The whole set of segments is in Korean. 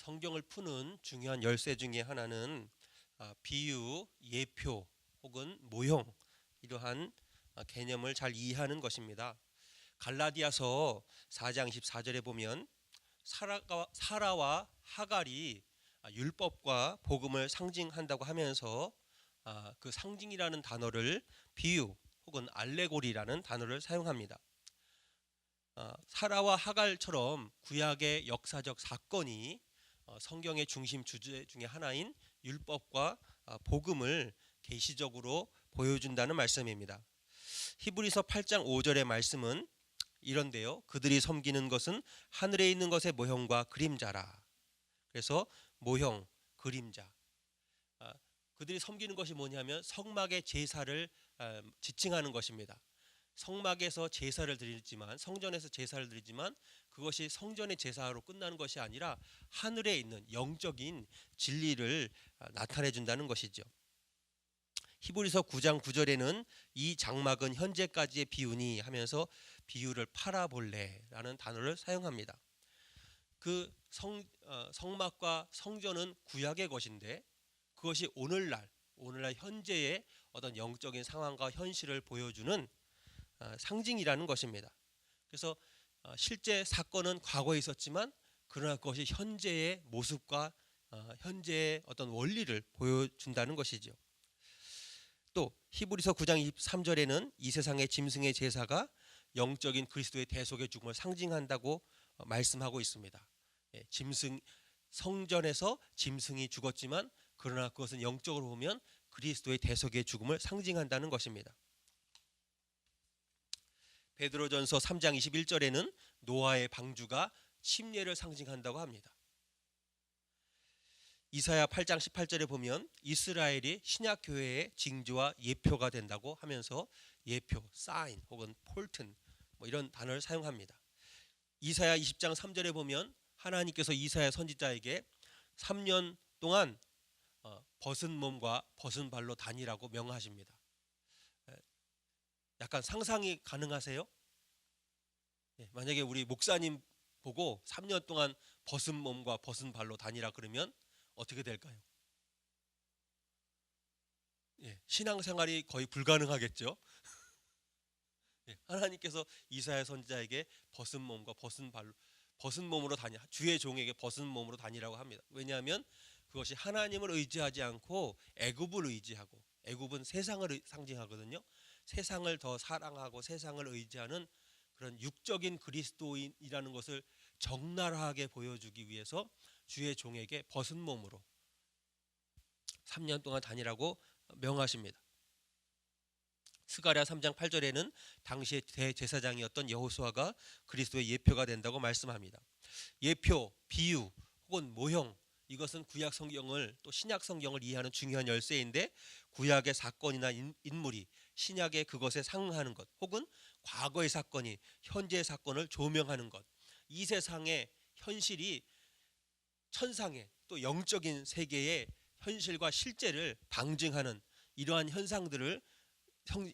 성경을 푸는 중요한 열쇠 중에 하나는 비유, 예표 혹은 모형, 이러한 개념을 잘 이해하는 것입니다. 갈라디아서 4장 24절에 보면 사라와 하갈이 율법과 복음을 상징한다고 하면서 그 상징이라는 단어를 비유 혹은 알레고리라는 단어를 사용합니다. 사라와 하갈처럼 구약의 역사적 사건이 성경의 중심 주제 중에 하나인 율법과 복음을 계시적으로 보여준다는 말씀입니다. 히브리서 8장 5절의 말씀은 이런데요. 그들이 섬기는 것은 하늘에 있는 것의 모형과 그림자라. 그래서 모형, 그림자. 그들이 섬기는 것이 뭐냐면 성막의 제사를 지칭하는 것입니다. 성막에서 제사를 드리지만, 성전에서 제사를 드리지만 그것이 성전의 제사로 끝나는 것이 아니라 하늘에 있는 영적인 진리를 나타내 준다는 것이죠. 히브리서 9장 9절에는 이 장막은 현재까지의 비유니 하면서 비유를 파라볼레라는 단어를 사용합니다. 그 성막과 성전은 구약의 것인데 그것이 오늘날 현재의 어떤 영적인 상황과 현실을 보여주는 상징이라는 것입니다. 그래서 실제 사건은 과거에 있었지만 그러나 그것이 현재의 모습과 현재의 어떤 원리를 보여준다는 것이죠. 또 히브리서 9장 23절에는 이 세상의 짐승의 제사가 영적인 그리스도의 대속의 죽음을 상징한다고 말씀하고 있습니다. 성전에서 짐승이 죽었지만 그러나 그것은 영적으로 보면 그리스도의 대속의 죽음을 상징한다는 것입니다. 베드로전서 3장 21절에는 노아의 방주가 침례를 상징한다고 합니다. 이사야 8장 18절에 보면 이스라엘이 신약 교회의 징조와 예표가 된다고 하면서 예표, 사인 혹은 폴튼 이런 단어를 사용합니다. 이사야 20장 3절에 보면 하나님께서 이사야 선지자에게 3년 동안 벗은 몸과 벗은 발로 다니라고 명하십니다. 약간 상상이 가능하세요? 만약에 우리 목사님 보고 3년 동안 벗은 몸과 벗은 발로 다니라 그러면 어떻게 될까요? 신앙생활이 거의 불가능하겠죠. 하나님께서 이사야 선지자에게 벗은 몸과 벗은 몸으로 주의 종에게 벗은 몸으로 다니라고 합니다. 왜냐하면 그것이 하나님을 의지하지 않고 애굽을 의지하고, 애굽은 세상을 상징하거든요. 세상을 더 사랑하고 세상을 의지하는 그런 육적인 그리스도인이라는 것을 적나라하게 보여주기 위해서 주의 종에게 벗은 몸으로 3년 동안 다니라고 명하십니다. 스가랴 3장 8절에는 당시의 대제사장이었던 여호수아가 그리스도의 예표가 된다고 말씀합니다. 예표, 비유 혹은 모형, 이것은 구약 성경을 또 신약 성경을 이해하는 중요한 열쇠인데 구약의 사건이나 인물이 신약의 그것에 상응하는 것 혹은 과거의 사건이 현재의 사건을 조명하는 것, 이 세상의 현실이 천상의 또 영적인 세계의 현실과 실제를 방증하는 이러한 현상들을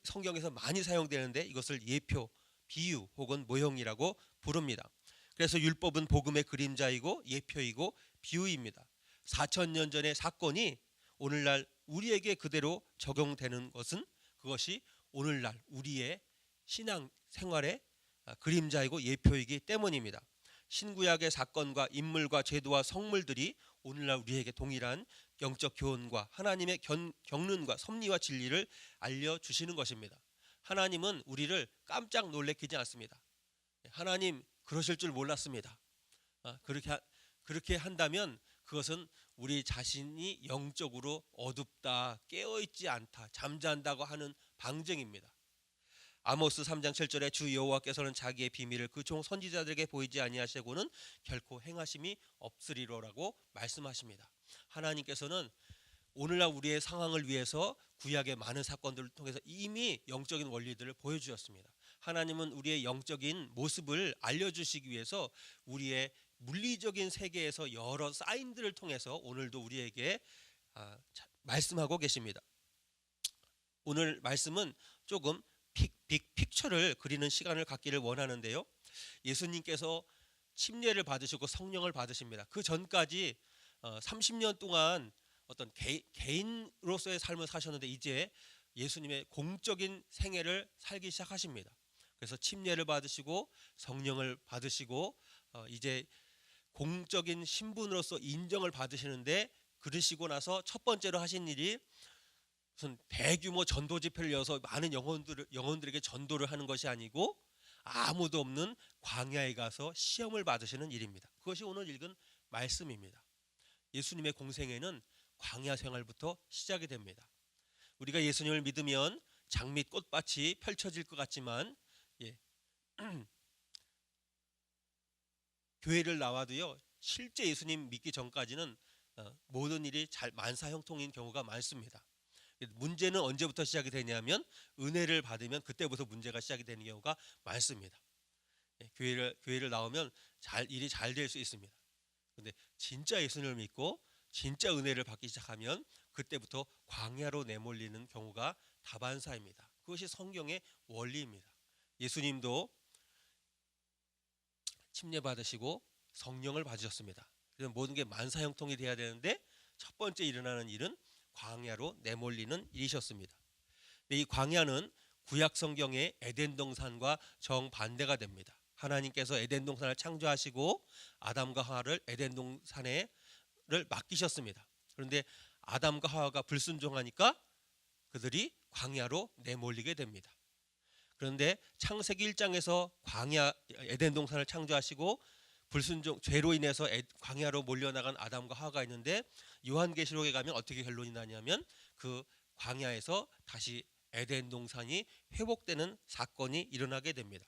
성경에서 많이 사용되는데 이것을 예표, 비유 혹은 모형이라고 부릅니다. 그래서 율법은 복음의 그림자이고 예표이고 비유입니다. 4,000년 전의 사건이 오늘날 우리에게 그대로 적용되는 것은 그것이 오늘날 우리의 신앙 생활의 그림자이고 예표이기 때문입니다. 신구약의 사건과 인물과 제도와 성물들이 오늘날 우리에게 동일한 영적 교훈과 하나님의 경륜과 섭리와 진리를 알려주시는 것입니다. 하나님은 우리를 깜짝 놀래키지 않습니다. 하나님 그러실 줄 몰랐습니다. 그렇게 한다면 그것은 우리 자신이 영적으로 어둡다, 깨어있지 않다, 잠잔다고 하는 방증입니다. 아모스 3장 7절에 주 여호와께서는 자기의 비밀을 그 종 선지자들에게 보이지 아니하시고는 결코 행하심이 없으리로라고 말씀하십니다. 하나님께서는 오늘날 우리의 상황을 위해서 구약의 많은 사건들을 통해서 이미 영적인 원리들을 보여주셨습니다. 하나님은 우리의 영적인 모습을 알려주시기 위해서 우리의 물리적인 세계에서 여러 사인들을 통해서 오늘도 우리에게 말씀하고 계십니다. 오늘 말씀은 조금 빅픽처를 그리는 시간을 갖기를 원하는데요. 예수님께서 침례를 받으시고 성령을 받으십니다. 그 전까지 30년 동안 어떤 개인으로서의 삶을 사셨는데 이제 예수님의 공적인 생애를 살기 시작하십니다. 그래서 침례를 받으시고 성령을 받으시고 이제 공적인 신분으로서 인정을 받으시는데, 그러시고 나서 첫 번째로 하신 일이 무슨 대규모 전도 집회를 열어서 많은 영혼들에게 전도를 하는 것이 아니고 아무도 없는 광야에 가서 시험을 받으시는 일입니다. 그것이 오늘 읽은 말씀입니다. 예수님의 공생애는 광야 생활부터 시작이 됩니다. 우리가 예수님을 믿으면 장밋 꽃밭이 펼쳐질 것 같지만 교회를 나와도요, 실제 예수님 믿기 전까지는 모든 일이 잘 만사형통인 경우가 많습니다. 문제는 언제부터 시작이 되냐면 은혜를 받으면 그때부터 문제가 시작이 되는 경우가 많습니다. 교회를 나오면 일이 잘 될 수 있습니다. 근데 진짜 예수님을 믿고 진짜 은혜를 받기 시작하면 그때부터 광야로 내몰리는 경우가 다반사입니다. 그것이 성경의 원리입니다. 예수님도 침례 받으시고 성령을 받으셨습니다. 그래서 모든 게 만사형통이 돼야 되는데 첫 번째 일어나는 일은 광야로 내몰리는 일이셨습니다. 이 광야는 구약 성경의 에덴 동산과 정반대가 됩니다. 하나님께서 에덴 동산을 창조하시고 아담과 하와를 에덴 동산을 맡기셨습니다. 그런데 아담과 하와가 불순종하니까 그들이 광야로 내몰리게 됩니다. 그런데 창세기 1장에서 광야 에덴 동산을 창조하시고 불순종 죄로 인해서 광야로 몰려나간 아담과 하와가 있는데, 요한계시록에 가면 어떻게 결론이 나냐면 그 광야에서 다시 에덴 동산이 회복되는 사건이 일어나게 됩니다.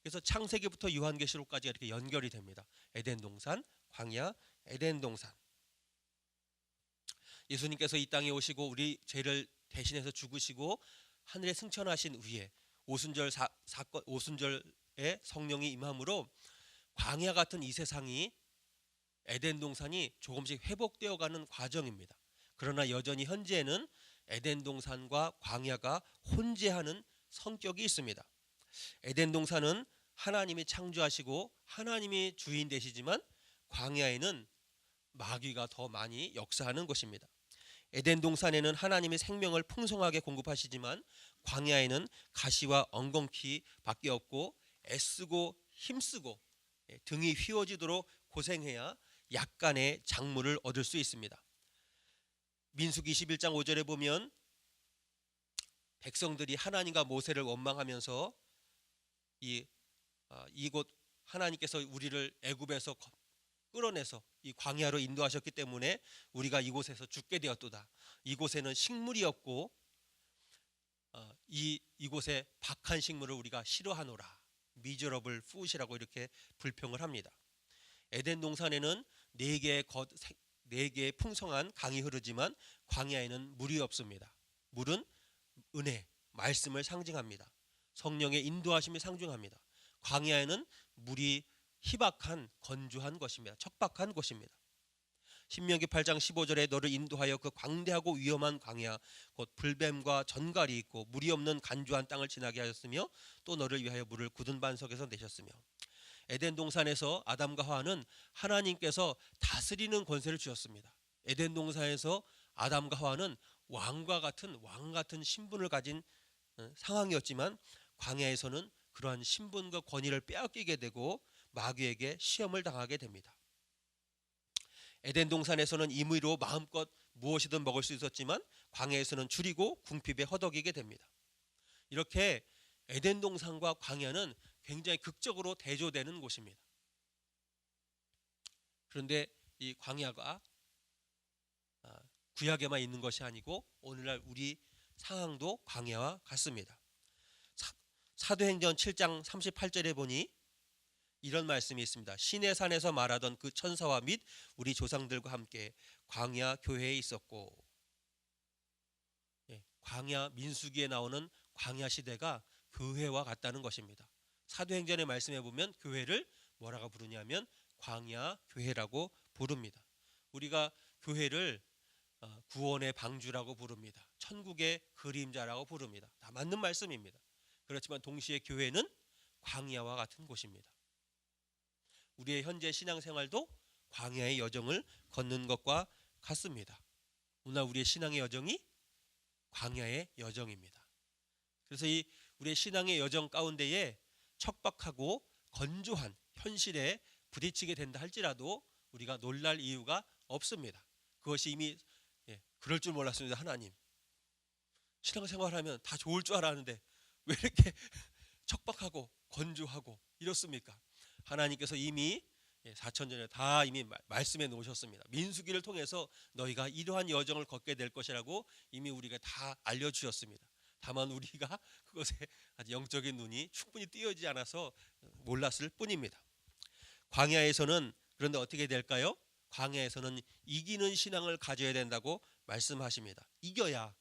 그래서 창세기부터 요한계시록까지 이렇게 연결이 됩니다. 에덴 동산, 광야, 에덴 동산. 예수님께서 이 땅에 오시고 우리 죄를 대신해서 죽으시고 하늘에 승천하신 후에 오순절에 성령이 임함으로 광야 같은 이 세상이, 에덴 동산이 조금씩 회복되어 가는 과정입니다. 그러나 여전히 현재는 에덴 동산과 광야가 혼재하는 성격이 있습니다. 에덴 동산은 하나님이 창조하시고 하나님이 주인 되시지만 광야에는 마귀가 더 많이 역사하는 것입니다. 에덴 동산에는 하나님이 생명을 풍성하게 공급하시지만 광야에는 가시와 엉겅퀴밖에 없고 애쓰고 힘쓰고 등이 휘어지도록 고생해야 약간의 작물을 얻을 수 있습니다. 민수기 21장 5절에 보면 백성들이 하나님과 모세를 원망하면서 이곳 하나님께서 우리를 애굽에서 끌어내서 이 광야로 인도하셨기 때문에 우리가 이곳에서 죽게 되었도다. 이곳에는 식물이 없고 이곳에 박한 식물을 우리가 싫어하노라. 미저러블 푸시라고 이렇게 불평을 합니다. 에덴 동산에는 네 개의 풍성한 강이 흐르지만 광야에는 물이 없습니다. 물은 은혜, 말씀을 상징합니다. 성령의 인도하심이 상징합니다. 광야에는 물이 희박한 건조한 것입니다. 척박한 곳입니다. 신명기 8장 15절에 너를 인도하여 그 광대하고 위험한 광야 곧 불뱀과 전갈이 있고 물이 없는 간조한 땅을 지나게 하셨으며 또 너를 위하여 물을 굳은 반석에서 내셨으며, 에덴 동산에서 아담과 하와는 하나님께서 다스리는 권세를 주셨습니다. 에덴 동산에서 아담과 하와는 왕 같은 신분을 가진 상황이었지만 광야에서는 그러한 신분과 권위를 빼앗기게 되고 마귀에게 시험을 당하게 됩니다. 에덴 동산에서는 임의로 마음껏 무엇이든 먹을 수 있었지만 광야에서는 줄이고 궁핍에 허덕이게 됩니다. 이렇게 에덴 동산과 광야는 굉장히 극적으로 대조되는 곳입니다. 그런데 이 광야가 구약에만 있는 것이 아니고 오늘날 우리 상황도 광야와 같습니다. 사도행전 7장 38절에 보니 이런 말씀이 있습니다. 시내산에서 말하던 그 천사와 및 우리 조상들과 함께 광야 교회에 있었고, 광야 민수기에 나오는 광야 시대가 교회와 같다는 것입니다. 사도행전의 말씀에 보면 교회를 뭐라고 부르냐면 광야 교회라고 부릅니다. 우리가 교회를 구원의 방주라고 부릅니다. 천국의 그림자라고 부릅니다. 다 맞는 말씀입니다. 그렇지만 동시에 교회는 광야와 같은 곳입니다. 우리의 현재 신앙생활도 광야의 여정을 걷는 것과 같습니다. 오늘 우리의 신앙의 여정이 광야의 여정입니다. 그래서 이 우리의 신앙의 여정 가운데에 척박하고 건조한 현실에 부딪히게 된다 할지라도 우리가 놀랄 이유가 없습니다. 그것이 이미 그럴 줄 몰랐습니다. 하나님, 신앙생활하면 다 좋을 줄 알았는데 왜 이렇게 척박하고 건조하고 이렇습니까? 하나님께서 이미 4,000년에 다 이미 말씀해 놓으셨습니다. 민수기를 통해서 너희가 이러한 여정을 걷게 될 것이라고 이미 우리가 다 알려주셨습니다. 다만 우리가 그것에 아주 영적인 눈이 충분히 띄어지지 않아서 몰랐을 뿐입니다. 광야에서는 그런데 어떻게 될까요? 광야에서는 이기는 신앙을 가져야 된다고 말씀하십니다. 이겨야,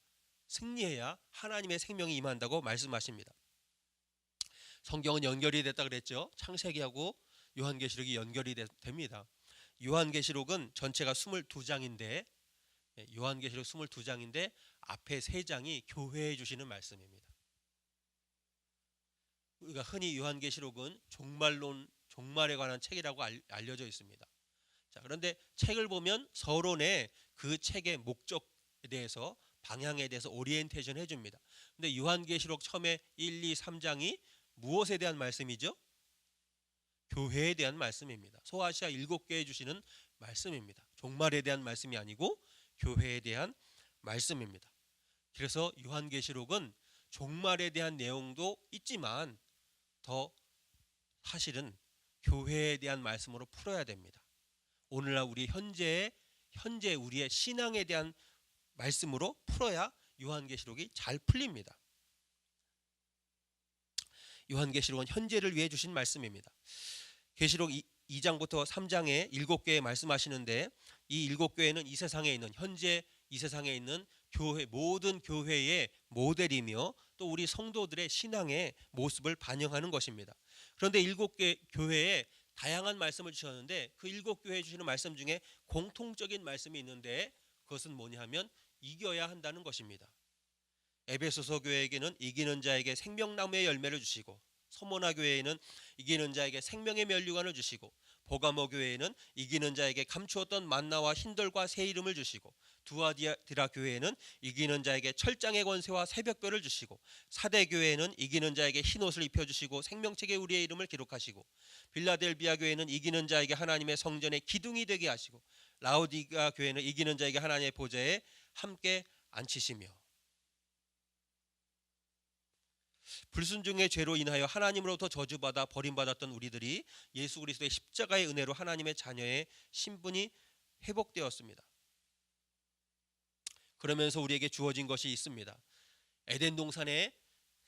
승리해야 하나님의 생명이 임한다고 말씀하십니다. 성경은 연결이 됐다 그랬죠. 창세기하고 요한계시록이 연결이 됩니다. 요한계시록은 전체가 22장인데 요한계시록 22장인데 앞에 3장이 교회에 주시는 말씀입니다. 우리가 흔히 요한계시록은 종말에 관한 책이라고 알려져 있습니다. 자, 그런데 책을 보면 서론에 그 책의 목적에 대해서, 방향에 대해서 오리엔테이션 해줍니다. 근데 요한계시록 처음에 1, 2, 3장이 무엇에 대한 말씀이죠? 교회에 대한 말씀입니다. 소아시아 7교회에 주시는 말씀입니다. 종말에 대한 말씀이 아니고 교회에 대한 말씀입니다. 그래서 요한계시록은 종말에 대한 내용도 있지만 더 사실은 교회에 대한 말씀으로 풀어야 됩니다. 오늘날 우리 현재 우리의 신앙에 대한 말씀으로 풀어야 요한계시록이 잘 풀립니다. 요한계시록은 현재를 위해 주신 말씀입니다. 계시록 2장부터 3장에 7교회 말씀하시는데 이 7교회는 이 세상에 있는, 현재 이 세상에 있는 교회, 모든 교회의 모델이며 또 우리 성도들의 신앙의 모습을 반영하는 것입니다. 그런데 7개 교회에 다양한 말씀을 주셨는데 그 7교회에 주시는 말씀 중에 공통적인 말씀이 있는데 그것은 뭐냐 하면 이겨야 한다는 것입니다. 에베소서 교회에게는 이기는 자에게 생명나무의 열매를 주시고, 서모나 교회에는 이기는 자에게 생명의 면류관을 주시고, 보가모 교회에는 이기는 자에게 감추었던 만나와 흰돌과 새 이름을 주시고, 두아디라 교회에는 이기는 자에게 철장의 권세와 새벽별을 주시고, 사대 교회에는 이기는 자에게 흰 옷을 입혀주시고 생명책에 우리의 이름을 기록하시고, 빌라델비아 교회는 이기는 자에게 하나님의 성전의 기둥이 되게 하시고, 라오디가 교회는 이기는 자에게 하나님의 보좌에 함께 앉히시며. 불순종의 죄로 인하여 하나님으로부터 저주받아 버림받았던 우리들이 예수 그리스도의 십자가의 은혜로 하나님의 자녀의 신분이 회복되었습니다. 그러면서 우리에게 주어진 것이 있습니다. 에덴 동산에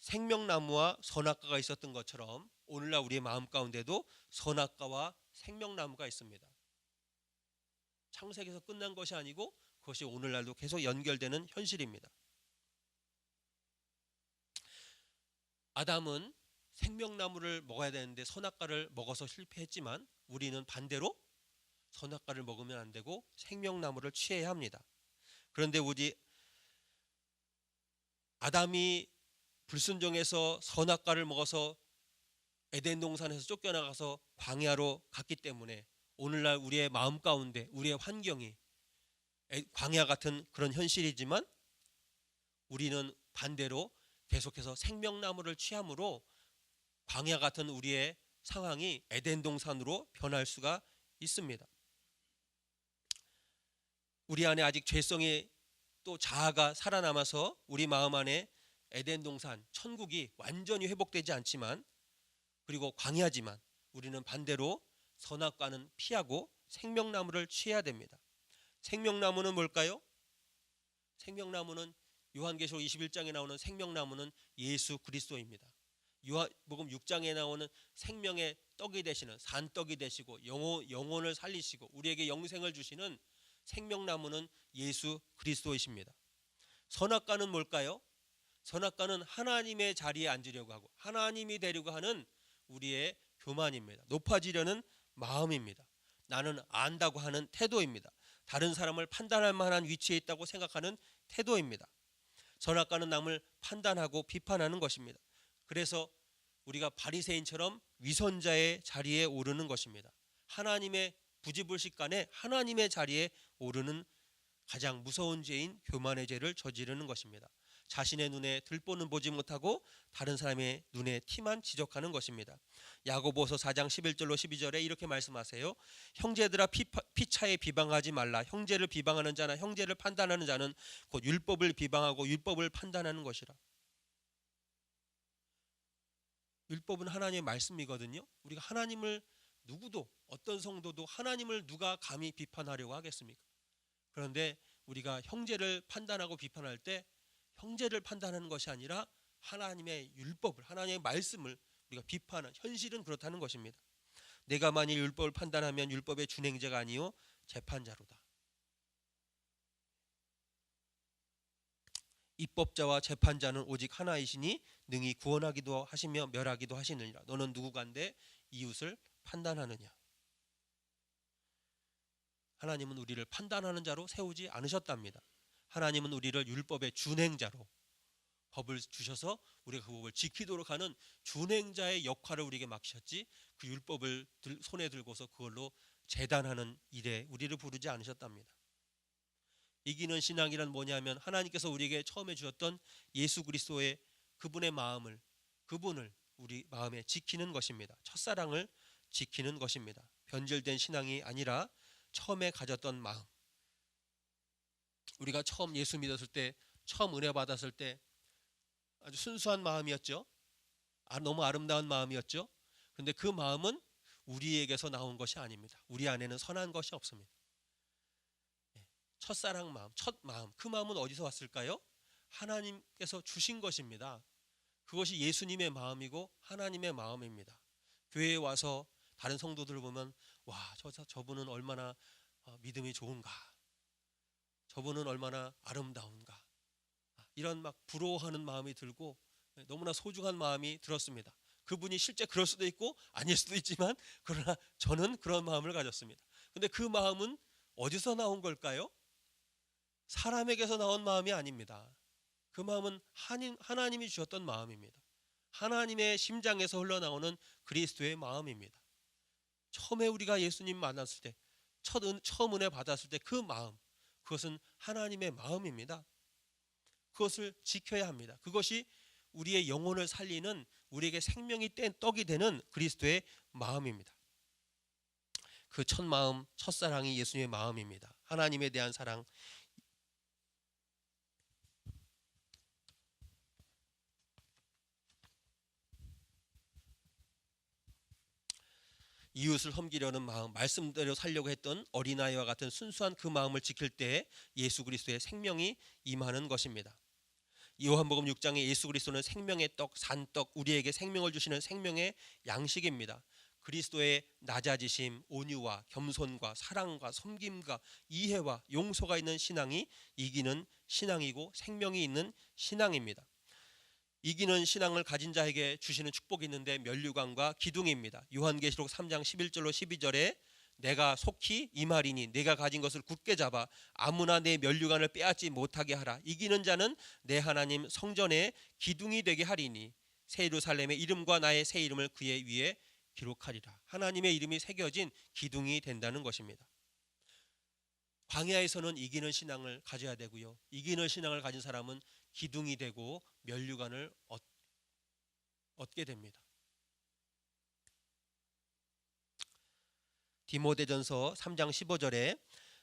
생명나무와 선악과가 있었던 것처럼 오늘날 우리의 마음 가운데도 선악과와 생명나무가 있습니다. 창세기에서 끝난 것이 아니고 그것이 오늘날도 계속 연결되는 현실입니다. 아담은 생명나무를 먹어야 되는데 선악과를 먹어서 실패했지만 우리는 반대로 선악과를 먹으면 안 되고 생명나무를 취해야 합니다. 그런데 우리 아담이 불순종해서 선악과를 먹어서 에덴 동산에서 쫓겨나가서 광야로 갔기 때문에 오늘날 우리의 마음 가운데 우리의 환경이 광야 같은 그런 현실이지만 우리는 반대로 계속해서 생명나무를 취함으로 광야 같은 우리의 상황이 에덴 동산으로 변할 수가 있습니다. 우리 안에 아직 죄성이 또 자아가 살아남아서 우리 마음 안에 에덴 동산, 천국이 완전히 회복되지 않지만, 그리고 광야지만 우리는 반대로 선악과는 피하고 생명나무를 취해야 됩니다. 생명나무는 뭘까요? 생명나무는 요한계시록 21장에 나오는 생명나무는 예수 그리스도입니다. 요한복음 6장에 나오는 생명의 떡이 되시는, 산떡이 되시고 영혼을 살리시고 우리에게 영생을 주시는 생명나무는 예수 그리스도이십니다. 선악과는 뭘까요? 선악과는 하나님의 자리에 앉으려고 하고 하나님이 되려고 하는 우리의 교만입니다. 높아지려는 마음입니다. 나는 안다고 하는 태도입니다. 다른 사람을 판단할 만한 위치에 있다고 생각하는 태도입니다. 선악과는 남을 판단하고 비판하는 것입니다. 그래서 우리가 바리새인처럼 위선자의 자리에 오르는 것입니다. 하나님의 부지불식간에 하나님의 자리에 오르는 가장 무서운 죄인 교만의 죄를 저지르는 것입니다. 자신의 눈에 들보는 보지 못하고 다른 사람의 눈에 티만 지적하는 것입니다. 야고보서 4장 11절로 12절에 이렇게 말씀하세요. 형제들아 피차에 비방하지 말라. 형제를 비방하는 자나 형제를 판단하는 자는 곧 율법을 비방하고 율법을 판단하는 것이라. 율법은 하나님의 말씀이거든요. 우리가 하나님을 누구도 어떤 성도도 하나님을 누가 감히 비판하려고 하겠습니까? 그런데 우리가 형제를 판단하고 비판할 때 형제를 판단하는 것이 아니라 하나님의 율법을, 하나님의 말씀을 우리가 비판하는, 현실은 그렇다는 것입니다. 내가 만일 율법을 판단하면 율법의 준행자가 아니요 재판자로다. 입법자와 재판자는 오직 하나이시니 능히 구원하기도 하시며 멸하기도 하시느니라. 너는 누구간데 이웃을 판단하느냐. 하나님은 우리를 판단하는 자로 세우지 않으셨답니다. 하나님은 우리를 율법의 준행자로 법을 주셔서 우리가 그 법을 지키도록 하는 준행자의 역할을 우리에게 맡기셨지, 그 율법을 손에 들고서 그걸로 재단하는 일에 우리를 부르지 않으셨답니다. 이기는 신앙이란 뭐냐면 하나님께서 우리에게 처음에 주셨던 예수 그리스도의 그분의 마음을, 그분을 우리 마음에 지키는 것입니다. 첫사랑을 지키는 것입니다. 변질된 신앙이 아니라 처음에 가졌던 마음. 우리가 처음 예수 믿었을 때, 처음 은혜 받았을 때 아주 순수한 마음이었죠. 너무 아름다운 마음이었죠. 그런데 그 마음은 우리에게서 나온 것이 아닙니다. 우리 안에는 선한 것이 없습니다. 첫사랑 마음, 첫 마음, 그 마음은 어디서 왔을까요? 하나님께서 주신 것입니다. 그것이 예수님의 마음이고 하나님의 마음입니다. 교회에 와서 다른 성도들을 보면 와, 저분은 얼마나 믿음이 좋은가, 저분은 얼마나 아름다운가, 이런 막 부러워하는 마음이 들고 너무나 소중한 마음이 들었습니다. 그분이 실제 그럴 수도 있고 아닐 수도 있지만, 그러나 저는 그런 마음을 가졌습니다. 근데 그 마음은 어디서 나온 걸까요? 사람에게서 나온 마음이 아닙니다. 그 마음은 하나님이 주셨던 마음입니다. 하나님의 심장에서 흘러나오는 그리스도의 마음입니다. 처음에 우리가 예수님 만났을 때, 처음 은혜 받았을 때 그 마음, 그것은 하나님의 마음입니다. 그것을 지켜야 합니다. 그것이 우리의 영혼을 살리는, 우리에게 생명이 떡이 되는 그리스도의 마음입니다. 그 첫 마음, 첫사랑이 예수님의 마음입니다. 하나님에 대한 사랑. 이웃을 섬기려는 마음, 말씀대로 살려고 했던 어린아이와 같은 순수한 그 마음을 지킬 때 예수 그리스도의 생명이 임하는 것입니다. 요한복음 6장에 예수 그리스도는 생명의 떡, 산떡, 우리에게 생명을 주시는 생명의 양식입니다. 그리스도의 낮아지심, 온유와 겸손과 사랑과 섬김과 이해와 용서가 있는 신앙이 이기는 신앙이고 생명이 있는 신앙입니다. 이기는 신앙을 가진 자에게 주시는 축복이 있는데 면류관과 기둥입니다. 요한계시록 3장 11절로 12절에 내가 속히 이 말이니 내가 가진 것을 굳게 잡아 아무나 내 면류관을 빼앗지 못하게 하라. 이기는 자는 내 하나님 성전의 기둥이 되게 하리니 새 예루살렘의 이름과 나의 새 이름을 그의 위에 기록하리라. 하나님의 이름이 새겨진 기둥이 된다는 것입니다. 광야에서는 이기는 신앙을 가져야 되고요, 이기는 신앙을 가진 사람은 기둥이 되고 면류관을 얻게 됩니다. 디모데전서 3장 15절에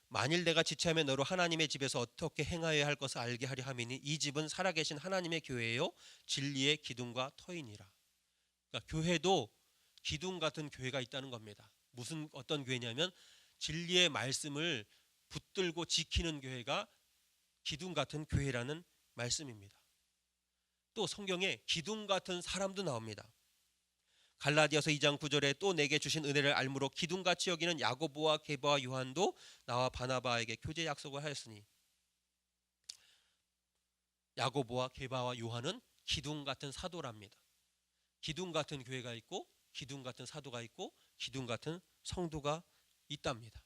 만일 내가 지체하며 너로 하나님의 집에서 어떻게 행하여야 할 것을 알게 하려 함이니 이 집은 살아계신 하나님의 교회요 진리의 기둥과 터이니라. 그러니까 교회도 기둥 같은 교회가 있다는 겁니다. 어떤 교회냐면 진리의 말씀을 붙들고 지키는 교회가 기둥 같은 교회라는 말씀입니다. 또 성경에 기둥 같은 사람도 나옵니다. 갈라디아서 2장 9절에 또 내게 주신 은혜를 알므로 기둥같이 여기는 야고보와 게바와 요한도 나와 바나바에게 교제 약속을 하였으니, 야고보와 게바와 요한은 기둥 같은 사도랍니다. 기둥 같은 교회가 있고 기둥 같은 사도가 있고 기둥 같은 성도가 있답니다.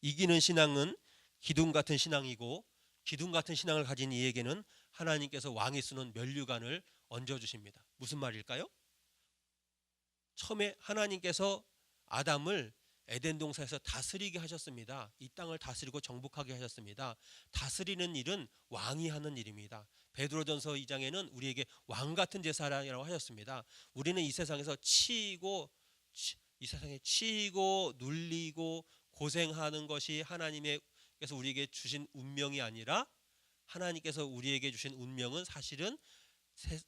이기는 신앙은 기둥 같은 신앙이고, 기둥 같은 신앙을 가진 이에게는 하나님께서 왕이 쓰는 면류관을 얹어주십니다. 무슨 말일까요? 처음에 하나님께서 아담을 에덴 동산에서 다스리게 하셨습니다. 이 땅을 다스리고 정복하게 하셨습니다. 다스리는 일은 왕이 하는 일입니다. 베드로전서 2장에는 우리에게 왕 같은 제사장이라고 하셨습니다. 우리는 이 세상에서 이 세상에 치이고 눌리고 고생하는 것이 하나님께서 우리에게 주신 운명이 아니라, 하나님께서 우리에게 주신 운명은 사실은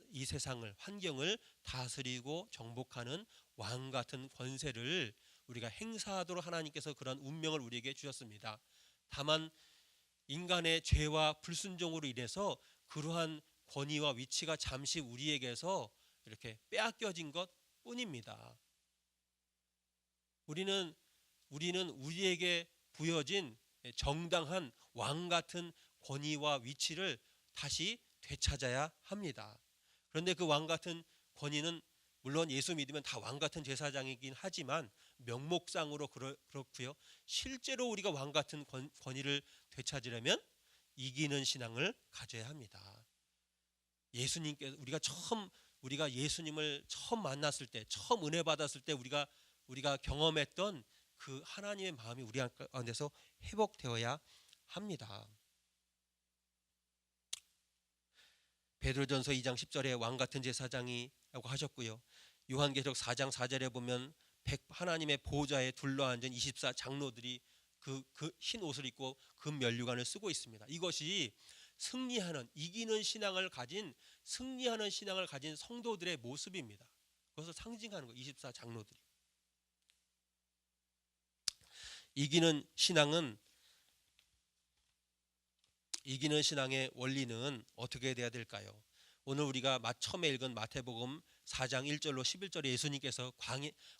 이 세상을, 환경을 다스리고 정복하는 왕 같은 권세를 우리가 행사하도록 하나님께서 그런 운명을 우리에게 주셨습니다. 다만 인간의 죄와 불순종으로 인해서 그러한 권위와 위치가 잠시 우리에게서 이렇게 빼앗겨진 것 뿐입니다. 우리는 우리에게 부여진 정당한 왕 같은 권위와 위치를 다시 되찾아야 합니다. 그런데 그 왕 같은 권위는 물론 예수 믿으면 다 왕 같은 제사장이긴 하지만 명목상으로 그렇고요. 실제로 우리가 왕 같은 권위를 되찾으려면 이기는 신앙을 가져야 합니다. 예수님께서 우리가 예수님을 처음 만났을 때, 처음 은혜 받았을 때 우리가 경험했던 그 하나님의 마음이 우리 가운데서 회복되어야 합니다. 베드로전서 2장 10절에 왕 같은 제사장이라고 하셨고요. 요한계시록 4장 4절에 보면 하나님의 보좌에 둘러앉은 24 장로들이 그 흰 옷을 입고 금 면류관을 쓰고 있습니다. 이것이 이기는 신앙을 가진 성도들의 모습입니다. 그것을 상징하는 거예요. 24 장로들이. 이기는 신앙의 원리는 어떻게 돼야 될까요? 오늘 우리가 처음에 읽은 마태복음 4장 1절로 11절에 예수님께서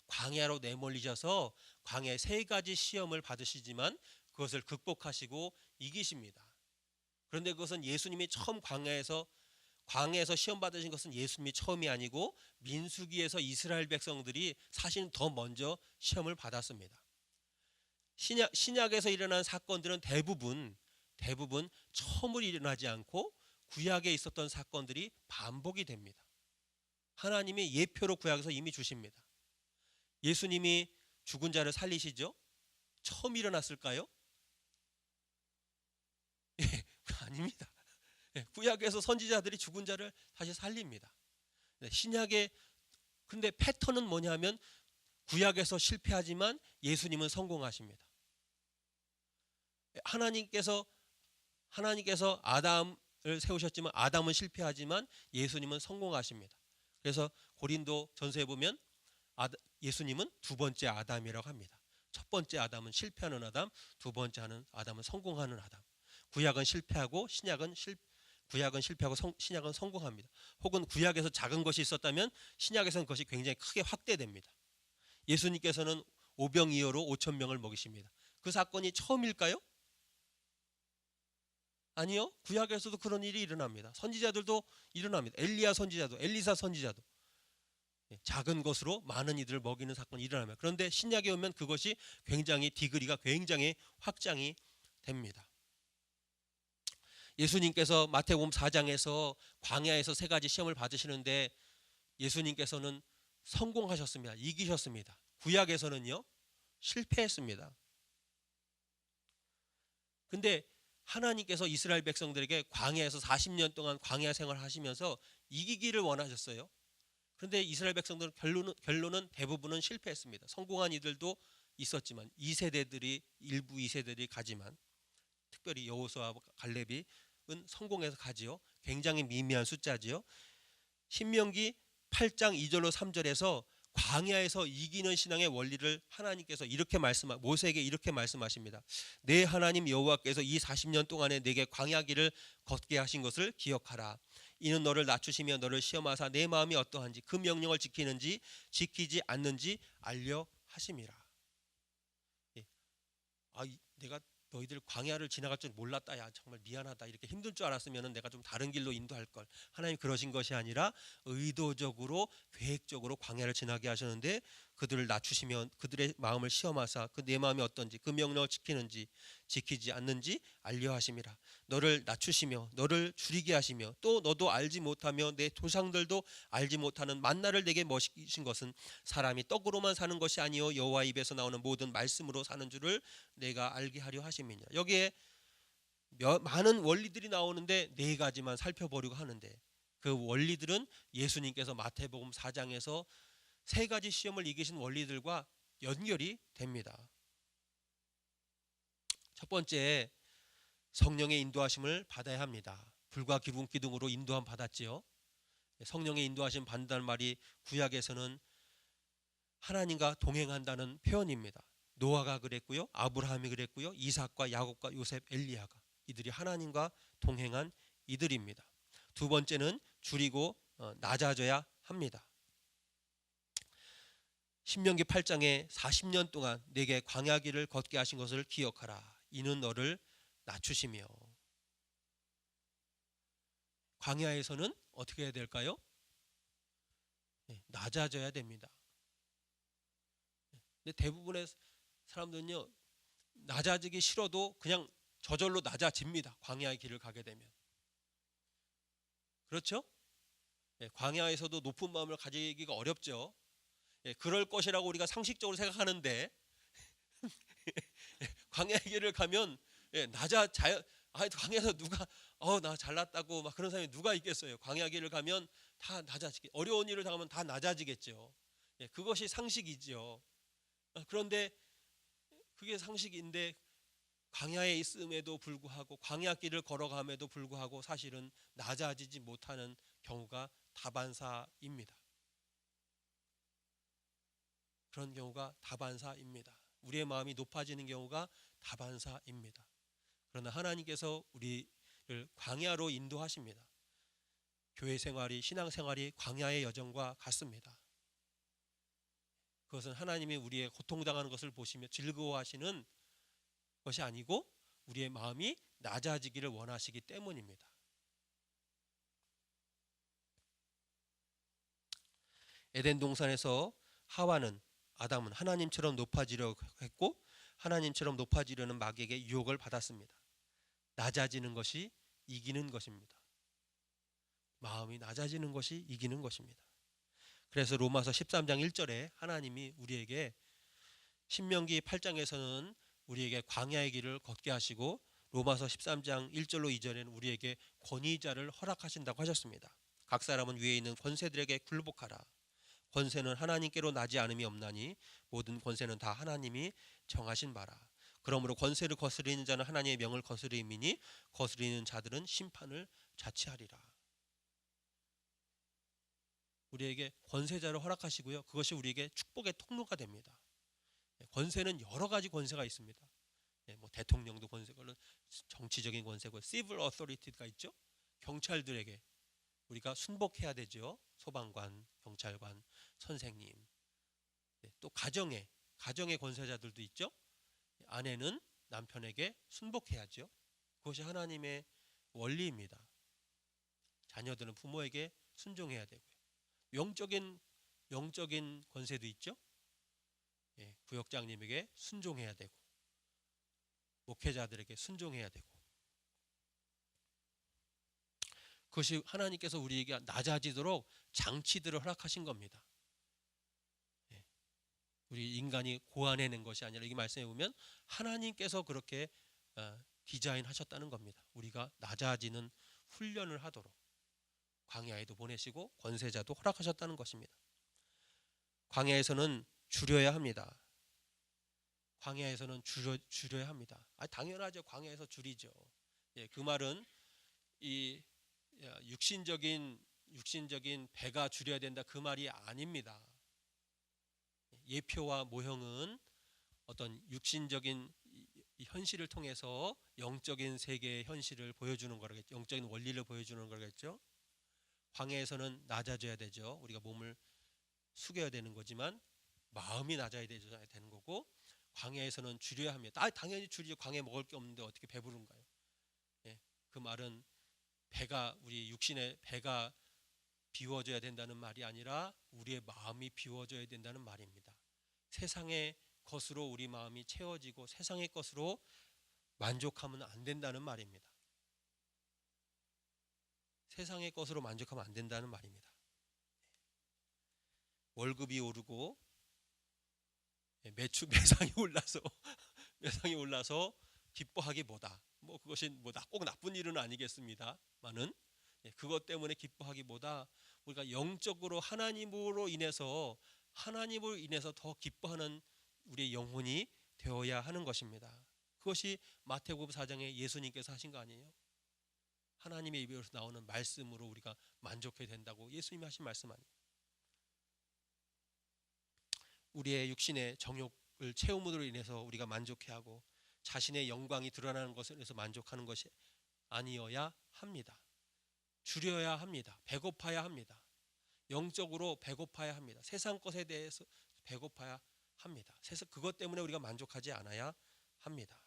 광야로 내몰리셔서 광야에 3가지 시험을 받으시지만 그것을 극복하시고 이기십니다. 그런데 그것은 예수님이 처음 광야에서 시험 받으신 것은 예수님이 처음이 아니고 민수기에서 이스라엘 백성들이 사실은 더 먼저 시험을 받았습니다. 신약에서 일어난 사건들은 대부분 처음으로 일어나지 않고 구약에 있었던 사건들이 반복이 됩니다. 하나님이 예표로 구약에서 이미 주십니다. 예수님이 죽은 자를 살리시죠? 처음 일어났을까요? 아닙니다. 구약에서 선지자들이 죽은 자를 다시 살립니다. 신약의 근데 패턴은 뭐냐면 구약에서 실패하지만 예수님은 성공하십니다. 하나님께서 아담을 세우셨지만 아담은 실패하지만 예수님은 성공하십니다. 그래서 고린도 전서에 보면 예수님은 두 번째 아담이라고 합니다. 첫 번째 아담은 실패하는 아담, 두 번째 아담은 성공하는 아담. 구약은 실패하고 신약은 성공합니다. 혹은 구약에서 작은 것이 있었다면 신약에서는 그것이 굉장히 크게 확대됩니다. 예수님께서는 오병이어로 5천 명을 먹이십니다. 그 사건이 처음일까요? 아니요. 구약에서도 그런 일이 일어납니다. 선지자들도 일어납니다. 엘리사 선지자도 작은 것으로 많은 이들을 먹이는 사건이 일어납니다. 그런데 신약에 오면 그것이 디그리가 굉장히 확장이 됩니다. 예수님께서 마태복음 4장에서 광야에서 3가지 시험을 받으시는데 예수님께서는 성공하셨습니다. 이기셨습니다. 구약에서는요 실패했습니다. 근데 하나님께서 이스라엘 백성들에게 광야에서 40년 동안 광야 생활을 하시면서 이기기를 원하셨어요. 그런데 이스라엘 백성들은 결론은 대부분은 실패했습니다. 성공한 이들도 있었지만 일부 2세들이 가지만 특별히 여호수아와 갈렙은 성공해서 가지요. 굉장히 미미한 숫자지요. 신명기 8장 2절로 3절에서 광야에서 이기는 신앙의 원리를 하나님께서 모세에게 이렇게 말씀하십니다. 내 하나님 여호와께서 이 40년 동안에 내게 광야길을 걷게 하신 것을 기억하라. 이는 너를 낮추시며 너를 시험하사 내 마음이 어떠한지 그 명령을 지키는지 지키지 않는지 알려 하심이라. 내가 너희들 광야를 지나갈 줄 몰랐다. 야 정말 미안하다. 이렇게 힘들 줄 알았으면 내가 좀 다른 길로 인도할 걸. 하나님 그러신 것이 아니라 의도적으로 계획적으로 광야를 지나게 하셨는데 그들을 낮추시며 그들의 마음을 시험하사 그 내 마음이 어떤지 그 명령을 지키는지 지키지 않는지 알려 하심이라. 너를 낮추시며 너를 줄이게 하시며 또 너도 알지 못하며 내 조상들도 알지 못하는 만나를 내게 먹이신 것은 사람이 떡으로만 사는 것이 아니요 여호와 입에서 나오는 모든 말씀으로 사는 줄을 내가 알게 하려 하심이냐. 여기에 많은 원리들이 나오는데 네 가지만 살펴보려고 하는데, 그 원리들은 예수님께서 마태복음 4장에서 세 가지 시험을 이기신 원리들과 연결이 됩니다. 첫 번째, 성령의 인도하심을 받아야 합니다. 불과 기름기 등으로 인도함 받았지요. 성령의 인도하심 받는다는 말이 구약에서는 하나님과 동행한다는 표현입니다. 노아가 그랬고요, 아브라함이 그랬고요, 이삭과 야곱과 요셉, 엘리야가 이들이 하나님과 동행한 이들입니다. 두 번째는 줄이고 낮아져야 합니다. 신명기 8장에 40년 동안 내게 광야 길을 걷게 하신 것을 기억하라. 이는 너를 낮추시며. 광야에서는 어떻게 해야 될까요? 낮아져야 됩니다. 근데 대부분의 사람들은요, 낮아지기 싫어도 그냥 저절로 낮아집니다. 광야의 길을 가게 되면. 그렇죠? 광야에서도 높은 마음을 가지기가 어렵죠. 그럴 것이라고 우리가 상식적으로 생각하는데 광야의 길을 가면 광야에서 누가 나 잘났다고 막 그런 사람이 누가 있겠어요. 광야 길을 가면 다 낮아지게, 어려운 일을 당하면 다 낮아지겠죠. 그것이 상식이죠. 그런데 그게 상식인데 광야에 있음에도 불구하고, 광야 길을 걸어감에도 불구하고 사실은 낮아지지 못하는 경우가 다반사입니다. 그런 경우가 다반사입니다. 우리의 마음이 높아지는 경우가 다반사입니다. 그러나 하나님께서 우리를 광야로 인도하십니다. 교회 생활이, 신앙 생활이 광야의 여정과 같습니다. 그것은 하나님이 우리의 고통당하는 것을 보시며 즐거워하시는 것이 아니고 우리의 마음이 낮아지기를 원하시기 때문입니다. 에덴 동산에서 하와는, 아담은 하나님처럼 높아지려고 했고 하나님처럼 높아지려는 마귀에게 유혹을 받았습니다. 낮아지는 것이 이기는 것입니다. 마음이 낮아지는 것이 이기는 것입니다. 그래서 로마서 13장 1절에 하나님이 우리에게, 신명기 8장에서는 우리에게 광야의 길을 걷게 하시고 로마서 13장 1절로 2절에는 우리에게 권위자를 허락하신다고 하셨습니다. 각 사람은 위에 있는 권세들에게 굴복하라. 권세는 하나님께로 나지 않음이 없나니 모든 권세는 다 하나님이 정하신 바라. 그러므로 권세를 거스리는 자는 하나님의 명을 거스림이니 거스리는 자들은 심판을 자취하리라. 우리에게 권세자를 허락하시고요, 그것이 우리에게 축복의 통로가 됩니다. 권세는 여러 가지 권세가 있습니다. 대통령도 권세가, 정치적인 권세고, civil authority가 있죠. 경찰들에게 우리가 순복해야 되죠. 소방관, 경찰관, 선생님. 또 가정의 권세자들도 있죠. 아내는 남편에게 순복해야죠. 그것이 하나님의 원리입니다. 자녀들은 부모에게 순종해야 되고요. 영적인 권세도 있죠. 구역장님에게 순종해야 되고 목회자들에게 순종해야 되고, 그것이 하나님께서 우리에게 낮아지도록 장치들을 허락하신 겁니다. 우리 인간이 고안해낸 것이 아니라, 이 말씀에 보면 하나님께서 그렇게 디자인하셨다는 겁니다. 우리가 낮아지는 훈련을 하도록 광야에도 보내시고 권세자도 허락하셨다는 것입니다. 광야에서는 줄여야 합니다. 광야에서는 줄여야 합니다. 당연하죠. 광야에서 줄이죠. 그 말은 이 육신적인 배가 줄여야 된다, 그 말이 아닙니다. 예표와 모형은 어떤 육신적인 현실을 통해서 영적인 세계의 현실을 보여주는 거겠죠. 영적인 원리를 보여주는 거겠죠. 광야에서는 낮아져야 되죠. 우리가 몸을 숙여야 되는 거지만 마음이 낮아야 되는 거고, 광야에서는 줄여야 합니다. 당연히 줄이죠. 광야에 먹을 게 없는데 어떻게 배부른가요? 그 말은 우리 육신의 배가 비워져야 된다는 말이 아니라 우리의 마음이 비워져야 된다는 말입니다. 세상의 것으로 우리 마음이 채워지고 세상의 것으로 만족하면 안 된다는 말입니다. 세상의 것으로 만족하면 안 된다는 말입니다. 월급이 오르고 매상이 올라서 매상이 올라서 기뻐하기보다 그것이 꼭 나쁜 일은 아니겠습니다만은 그것 때문에 기뻐하기보다 우리가 영적으로 하나님을 인해서 더 기뻐하는 우리의 영혼이 되어야 하는 것입니다. 그것이 마태복음 4장에 예수님께서 하신 거 아니에요? 하나님의 입에서 나오는 말씀으로 우리가 만족해야 된다고 예수님이 하신 말씀 아니에요? 우리의 육신의 정욕을 채움으로 인해서 우리가 만족해하고 자신의 영광이 드러나는 것에 대해서 만족하는 것이 아니어야 합니다. 줄여야 합니다. 배고파야 합니다. 영적으로 배고파야 합니다. 세상 것에 대해서 배고파야 합니다. 그것 때문에 우리가 만족하지 않아야 합니다.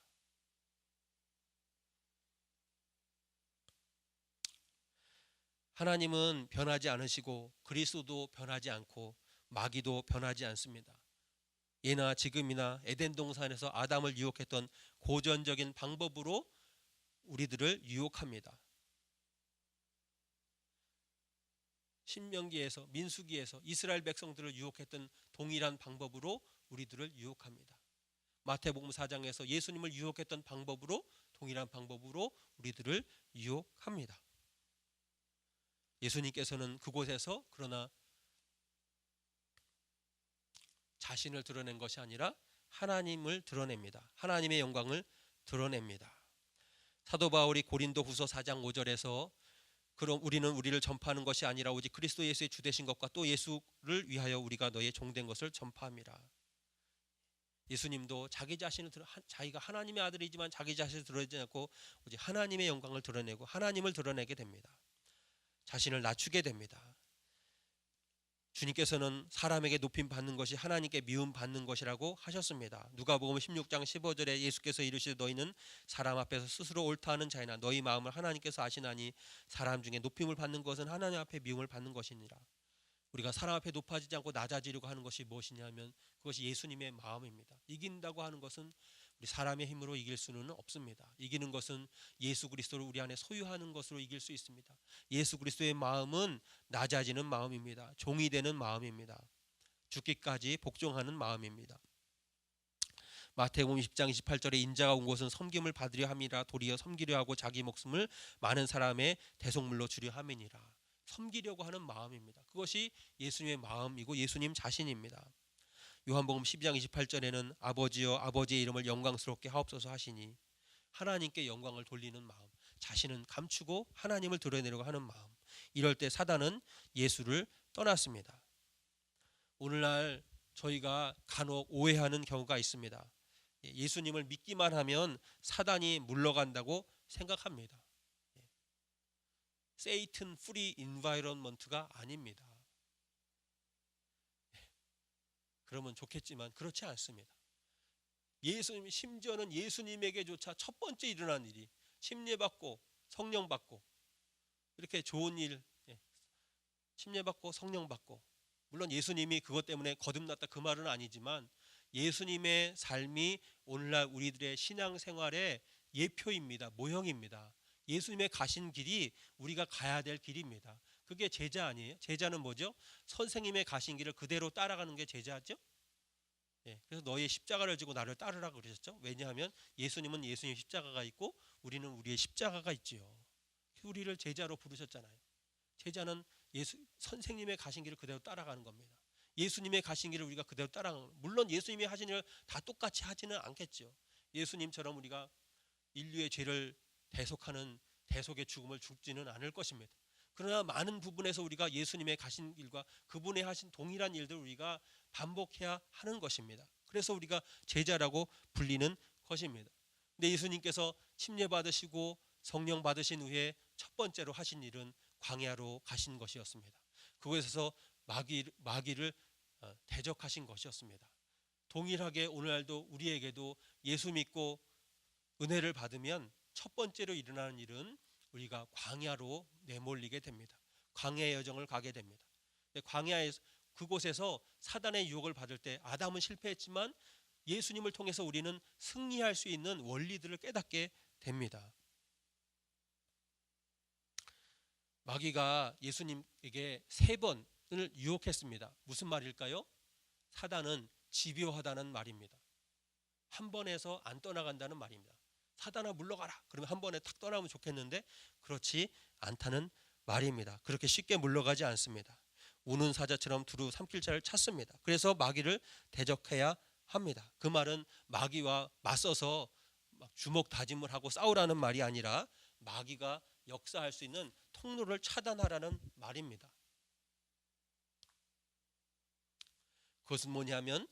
하나님은 변하지 않으시고 그리스도도 변하지 않고 마귀도 변하지 않습니다. 예나 지금이나 에덴 동산에서 아담을 유혹했던 고전적인 방법으로 우리들을 유혹합니다. 신명기에서 민수기에서 이스라엘 백성들을 유혹했던 동일한 방법으로 우리들을 유혹합니다. 마태복음 4장에서 예수님을 유혹했던 방법으로 동일한 방법으로 우리들을 유혹합니다. 예수님께서는 그곳에서 그러나 자신을 드러낸 것이 아니라 하나님을 드러냅니다. 하나님의 영광을 드러냅니다. 사도 바울이 고린도후서 4장 5절에서 그럼 우리는 우리를 전파하는 것이 아니라 오직 그리스도 예수의 주 되신 것과 또 예수를 위하여 우리가 너의 종된 것을 전파함이라. 예수님도 자기가 하나님의 아들이지만 자기 자신을 드러내지 않고 오직 하나님의 영광을 드러내고 하나님을 드러내게 됩니다. 자신을 낮추게 됩니다. 주님께서는 사람에게 높임 받는 것이 하나님께 미움 받는 것이라고 하셨습니다. 누가복음 16장 15절에 예수께서 이르시되 너희는 사람 앞에서 스스로 옳다 하는 자이나 너희 마음을 하나님께서 아시나니 사람 중에 높임을 받는 것은 하나님 앞에 미움을 받는 것이니라. 우리가 사람 앞에 높아지지 않고 낮아지려고 하는 것이 무엇이냐면 그것이 예수님의 마음입니다. 이긴다고 하는 것은 우리 사람의 힘으로 이길 수는 없습니다. 이기는 것은 예수 그리스도를 우리 안에 소유하는 것으로 이길 수 있습니다. 예수 그리스도의 마음은 낮아지는 마음입니다. 종이 되는 마음입니다. 죽기까지 복종하는 마음입니다. 마태복음 10장 28절에 인자가 온 곳은 섬김을 받으려 함이라 도리어 섬기려 하고 자기 목숨을 많은 사람의 대속물로 주려 함이니라. 섬기려고 하는 마음입니다. 그것이 예수님의 마음이고 예수님 자신입니다. 요한복음 12장 28절에는 아버지여 아버지의 이름을 영광스럽게 하옵소서 하시니 하나님께 영광을 돌리는 마음, 자신은 감추고 하나님을 드러내려고 하는 마음. 이럴 때 사단은 예수를 떠났습니다. 오늘날 저희가 간혹 오해하는 경우가 있습니다. 예수님을 믿기만 하면 사단이 물러간다고 생각합니다. 세이튼 프리 인바이런먼트가 아닙니다. 그러면 좋겠지만 그렇지 않습니다. 예수님, 심지어는 예수님에게조차 첫 번째 일어난 일이 침례받고 성령받고 이렇게 좋은 일, 침례받고 성령받고, 물론 예수님이 그것 때문에 거듭났다 그 말은 아니지만 예수님의 삶이 오늘날 우리들의 신앙생활의 예표입니다. 모형입니다. 예수님의 가신 길이 우리가 가야 될 길입니다. 그게 제자 아니에요? 제자는 뭐죠? 선생님의 가신 길을 그대로 따라가는 게 제자죠. 그래서 너의 십자가를 지고 나를 따르라 그러셨죠. 왜냐하면 예수님은 예수님의 십자가가 있고 우리는 우리의 십자가가 있지요. 우리를 제자로 부르셨잖아요. 제자는 선생님의 가신 길을 그대로 따라가는 겁니다. 예수님의 가신 길을 우리가 그대로 따라가는 겁니다. 물론 예수님이 하신 일을 다 똑같이 하지는 않겠죠. 예수님처럼 우리가 인류의 죄를 대속하는 대속의 죽음을 죽지는 않을 것입니다. 그러나 많은 부분에서 우리가 예수님의 가신 길과 그분의 하신 동일한 일들을 우리가 반복해야 하는 것입니다. 그래서 우리가 제자라고 불리는 것입니다. 근데 예수님께서 침례 받으시고 성령 받으신 후에 첫 번째로 하신 일은 광야로 가신 것이었습니다. 그곳에서 마귀를 대적하신 것이었습니다. 동일하게 오늘날도 우리에게도 예수 믿고 은혜를 받으면 첫 번째로 일어나는 일은 우리가 광야로 내몰리게 됩니다. 광야의 여정을 가게 됩니다. 광야에서 그곳에서 사단의 유혹을 받을 때 아담은 실패했지만 예수님을 통해서 우리는 승리할 수 있는 원리들을 깨닫게 됩니다. 마귀가 예수님에게 3번을 유혹했습니다. 무슨 말일까요? 사단은 집요하다는 말입니다. 한 번에서 안 떠나간다는 말입니다. 사단아 물러가라. 그러면 한 번에 탁 떠나면 좋겠는데 그렇지 않다는 말입니다. 그렇게 쉽게 물러가지 않습니다. 우는 사자처럼 두루 삼킬 자를 찾습니다. 그래서 마귀를 대적해야 합니다. 그 말은 마귀와 맞서서 주먹 다짐을 하고 싸우라는 말이 아니라 마귀가 역사할 수 있는 통로를 차단하라는 말입니다. 그것은 뭐냐면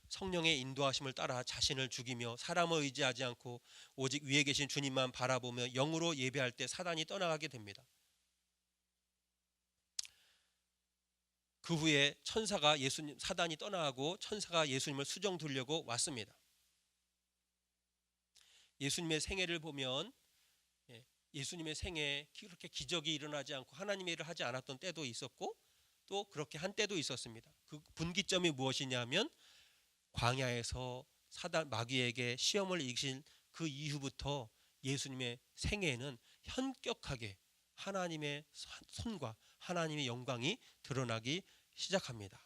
성령의 인도하심을 따라 자신을 죽이며 사람을 의지하지 않고 오직 위에 계신 주님만 바라보며 영으로 예배할 때 사단이 떠나가게 됩니다. 그 후에 사단이 떠나가고 천사가 예수님을 수정 두려고 왔습니다. 예수님의 생애를 보면 예수님의 생애에 그렇게 기적이 일어나지 않고 하나님의 일을 하지 않았던 때도 있었고 또 그렇게 한 때도 있었습니다. 그 분기점이 무엇이냐면 광야에서 마귀에게 시험을 이기신 그 이후부터 예수님의 생애에는 현격하게 하나님의 손과 하나님의 영광이 드러나기 시작합니다.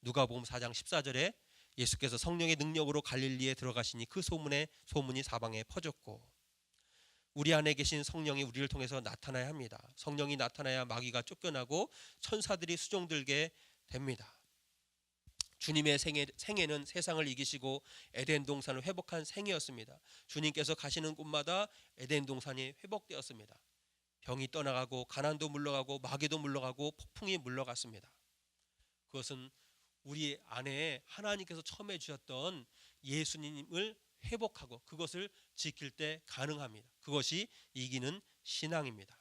누가복음 4장 14절에 예수께서 성령의 능력으로 갈릴리에 들어가시니 그 소문이 사방에 퍼졌고, 우리 안에 계신 성령이 우리를 통해서 나타나야 합니다. 성령이 나타나야 마귀가 쫓겨나고 천사들이 수종들게 됩니다. 주님의 생애는 세상을 이기시고 에덴 동산을 회복한 생애였습니다. 주님께서 가시는 곳마다 에덴 동산이 회복되었습니다. 병이 떠나가고 가난도 물러가고 마귀도 물러가고 폭풍이 물러갔습니다. 그것은 우리 안에 하나님께서 처음에 주셨던 예수님을 회복하고 그것을 지킬 때 가능합니다. 그것이 이기는 신앙입니다.